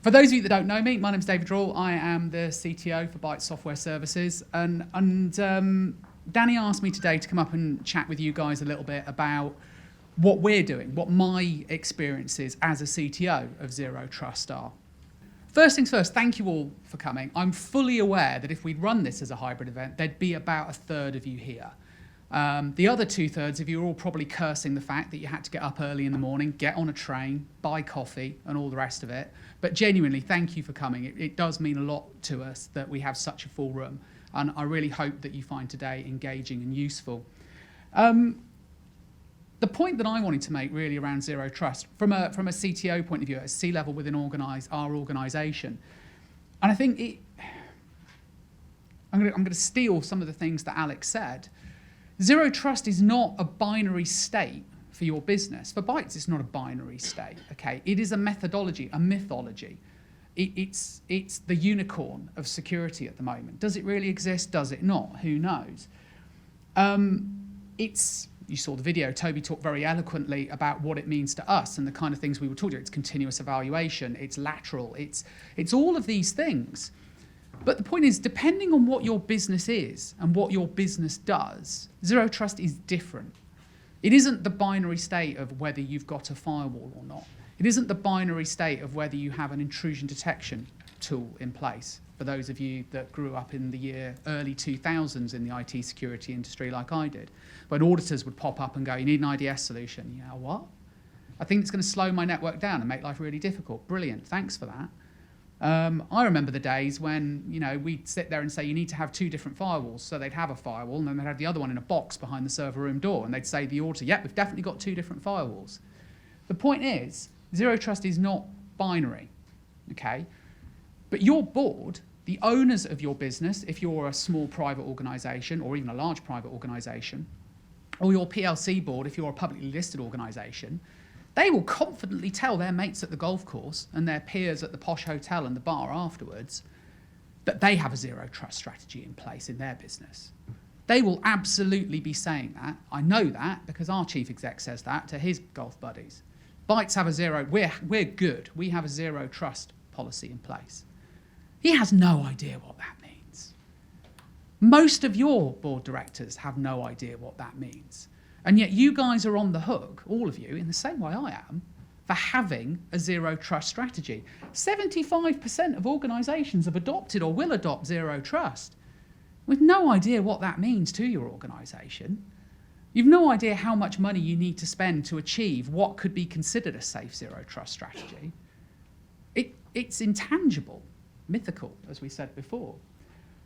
For those of you that don't know me, my name's David Rawle. I am the CTO for Bytes Software Services. And Danny asked me today to come up and chat with you guys a little bit about what we're doing, what my experiences as a CTO of Zero Trust are. First things first, thank you all for coming. I'm fully aware that if we'd run this as a hybrid event, there'd be about a third of you here. The other 2/3 of you are all probably cursing the fact that you had to get up early in the morning, get on a train, buy coffee, and all the rest of it. But genuinely, thank you for coming. It does mean a lot to us that we have such a full room, and I really hope that you find today engaging and useful. The point that I wanted to make really around Zero Trust, from a CTO point of view, at a C-level within our organisation, and I think I'm going to steal some of the things that Alex said. Zero Trust is not a binary state for your business. For Bytes, it's not a binary state, okay? It is a methodology, a mythology. It's the unicorn of security at the moment. Does it really exist? Does it not? Who knows? You saw the video, Toby talked very eloquently about what it means to us and the kind of things we were talking about. It's continuous evaluation, it's lateral, it's all of these things. But the point is, depending on what your business is and what your business does, Zero Trust is different. It isn't the binary state of whether you've got a firewall or not. It isn't the binary state of whether you have an intrusion detection tool in place. For those of you that grew up in the early 2000s in the IT security industry like I did, when auditors would pop up and go, you need an IDS solution. You know, what? I think it's going to slow my network down and make life really difficult. Brilliant, thanks for that. I remember the days when, we'd sit there and say, you need to have 2 different firewalls. So they'd have a firewall and then they'd have the other one in a box behind the server room door. And they'd say to the auditor, yep, we've definitely got 2 different firewalls. The point is, Zero Trust is not binary, okay? But your board, the owners of your business, if you're a small private organisation or even a large private organisation, or your PLC board, if you're a publicly listed organisation, they will confidently tell their mates at the golf course and their peers at the posh hotel and the bar afterwards that they have a Zero Trust strategy in place in their business. They will absolutely be saying that. I know that because our chief exec says that to his golf buddies. Bytes have we're good. We have a Zero Trust policy in place. He has no idea what that means. Most of your board directors have no idea what that means. And yet you guys are on the hook, all of you, in the same way I am, for having a Zero Trust strategy. 75% of organisations have adopted or will adopt Zero Trust with no idea what that means to your organisation. You've no idea how much money you need to spend to achieve what could be considered a safe Zero Trust strategy. It's intangible, mythical, as we said before.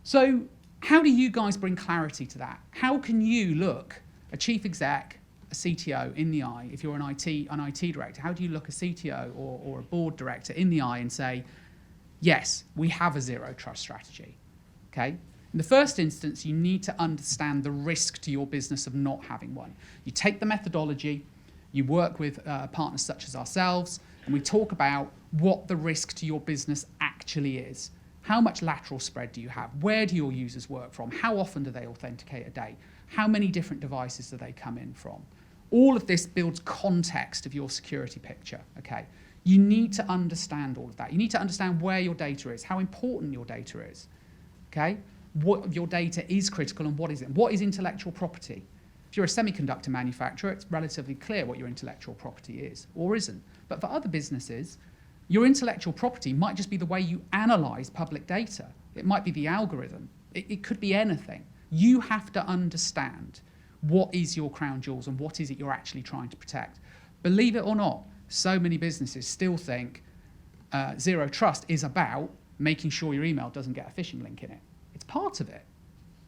So how do you guys bring clarity to that? How can you look a chief exec, a CTO in the eye, if you're an IT director, how do you look a CTO or a board director in the eye and say, yes, we have a Zero Trust strategy, okay? In the first instance, you need to understand the risk to your business of not having one. You take the methodology, you work with partners such as ourselves, and we talk about what the risk to your business actually is. How much lateral spread do you have? Where do your users work from? How often do they authenticate a day? How many different devices do they come in from? All of this builds context of your security picture, okay? You need to understand all of that. You need to understand where your data is, how important your data is, okay? What of your data is critical and what isn't. What is intellectual property? If you're a semiconductor manufacturer, it's relatively clear what your intellectual property is or isn't. But for other businesses, your intellectual property might just be the way you analyze public data. It might be the algorithm. It could be anything. You have to understand what is your crown jewels and what is it you're actually trying to protect. Believe it or not, so many businesses still think Zero Trust is about making sure your email doesn't get a phishing link in it. It's part of it.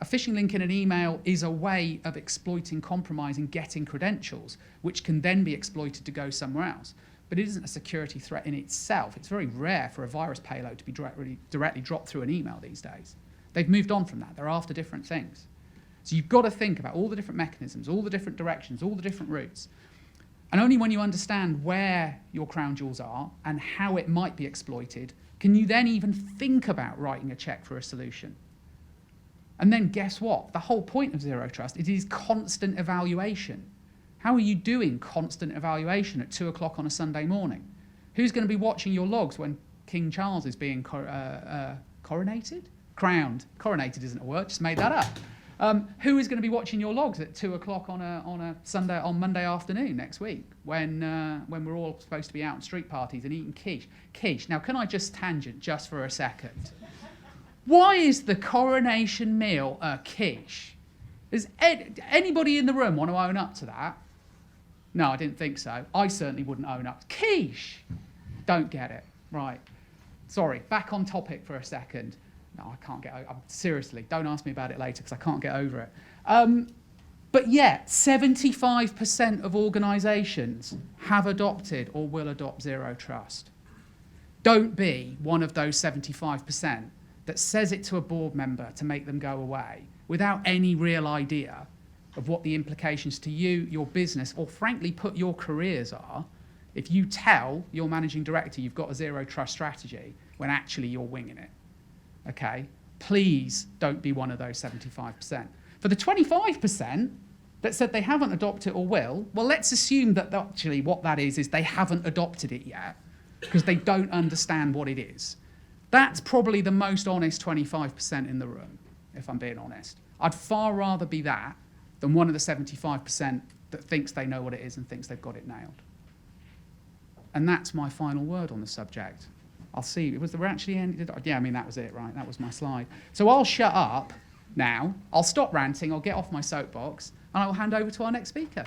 A phishing link in an email is a way of exploiting, compromising, getting credentials, which can then be exploited to go somewhere else. But it isn't a security threat in itself. It's very rare for a virus payload to be directly dropped through an email these days. They've moved on from that. They're after different things. So you've got to think about all the different mechanisms, all the different directions, all the different routes. And only when you understand where your crown jewels are and how it might be exploited, can you then even think about writing a check for a solution. And then guess what? The whole point of Zero Trust, it is constant evaluation. How are you doing constant evaluation at 2 o'clock on a Sunday morning? Who's going to be watching your logs when King Charles is being coronated? Crowned. Coronated isn't a word, just made that up. Who is going to be watching your logs at 2 o'clock on a Monday afternoon next week when we're all supposed to be out on street parties and eating quiche? Quiche. Now, can I just tangent just for a second? Why is the coronation meal a quiche? Does anybody in the room want to own up to that? No, I didn't think so. I certainly wouldn't own up. Quiche! Don't get it. Right. Sorry, back on topic for a second. No, I can't get over it. Seriously, don't ask me about it later because I can't get over it. But yet, 75% of organisations have adopted or will adopt zero trust. Don't be one of those 75% that says it to a board member to make them go away without any real idea of what the implications to you, your business, or frankly put your careers are if you tell your managing director you've got a zero trust strategy when actually you're winging it. Okay? Please don't be one of those 75%. For the 25% that said they haven't adopted or will, well, let's assume that actually what that is they haven't adopted it yet because they don't understand what it is. That's probably the most honest 25% in the room, if I'm being honest. I'd far rather be that than one of the 75% that thinks they know what it is and thinks they've got it nailed. And that's my final word on the subject. I'll see. We're actually ended. Yeah, I mean, that was it, right? That was my slide. So I'll shut up now. I'll stop ranting. I'll get off my soapbox. And I will hand over to our next speaker.